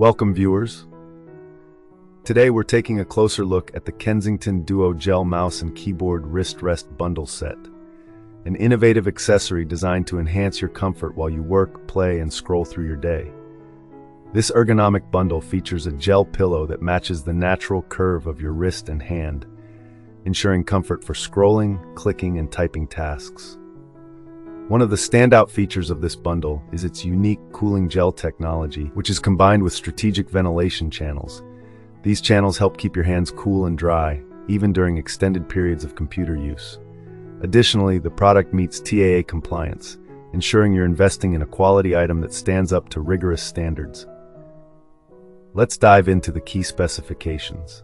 Welcome, viewers. Today we're taking a closer look at the Kensington Duo Gel Mouse and Keyboard Wrist Rest Bundle Set, an innovative accessory designed to enhance your comfort while you work, play, and scroll through your day. This ergonomic bundle features a gel pillow that matches the natural curve of your wrist and hand, ensuring comfort for scrolling, clicking, and typing tasks. One of the standout features of this bundle is its unique cooling gel technology, which is combined with strategic ventilation channels. These channels help keep your hands cool and dry, even during extended periods of computer use. Additionally, the product meets TAA compliance, ensuring you're investing in a quality item that stands up to rigorous standards. Let's dive into the key specifications.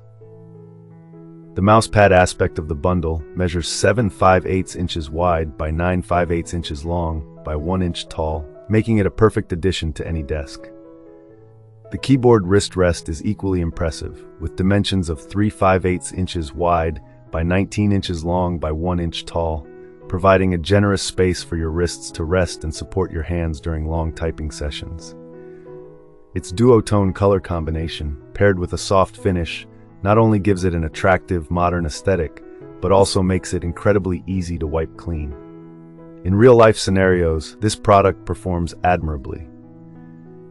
The mousepad aspect of the bundle measures 7/5/8 inches wide by 9/5/8 inches long by 1 inch tall, making it a perfect addition to any desk. The keyboard wrist rest is equally impressive, with dimensions of 3/5/8 inches wide by 19 inches long by 1 inch tall, providing a generous space for your wrists to rest and support your hands during long typing sessions. Its duotone color combination, paired with a soft finish, not only gives it an attractive, modern aesthetic, but also makes it incredibly easy to wipe clean. In real-life scenarios, this product performs admirably.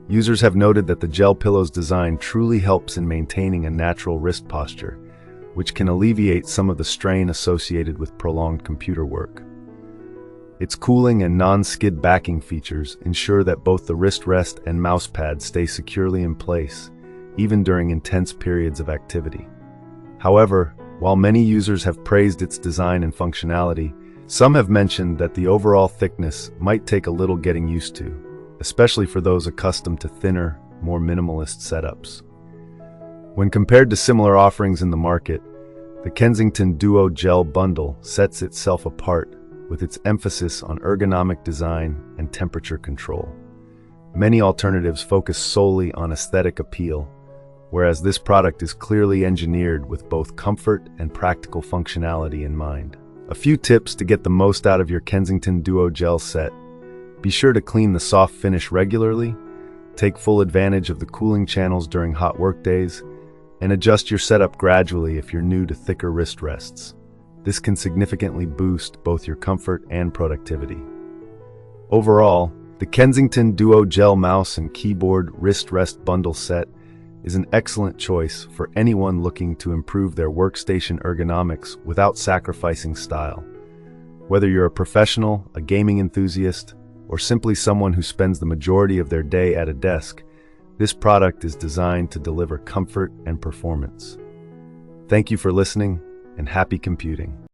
Users have noted that the gel pillow's design truly helps in maintaining a natural wrist posture, which can alleviate some of the strain associated with prolonged computer work. Its cooling and non-skid backing features ensure that both the wrist rest and mousepad stay securely in place, even during intense periods of activity. However, while many users have praised its design and functionality, some have mentioned that the overall thickness might take a little getting used to, especially for those accustomed to thinner, more minimalist setups. When compared to similar offerings in the market, the Kensington Duo Gel Bundle sets itself apart with its emphasis on ergonomic design and temperature control. Many alternatives focus solely on aesthetic appeal, whereas this product is clearly engineered with both comfort and practical functionality in mind. A few tips to get the most out of your Kensington Duo Gel set. Be sure to clean the soft finish regularly, take full advantage of the cooling channels during hot work days, and adjust your setup gradually if you're new to thicker wrist rests. This can significantly boost both your comfort and productivity. Overall, the Kensington Duo Gel Mouse and Keyboard Wrist Rest Bundle Set is an excellent choice for anyone looking to improve their workstation ergonomics without sacrificing style. Whether you're a professional, a gaming enthusiast, or simply someone who spends the majority of their day at a desk, this product is designed to deliver comfort and performance. Thank you for listening, and happy computing.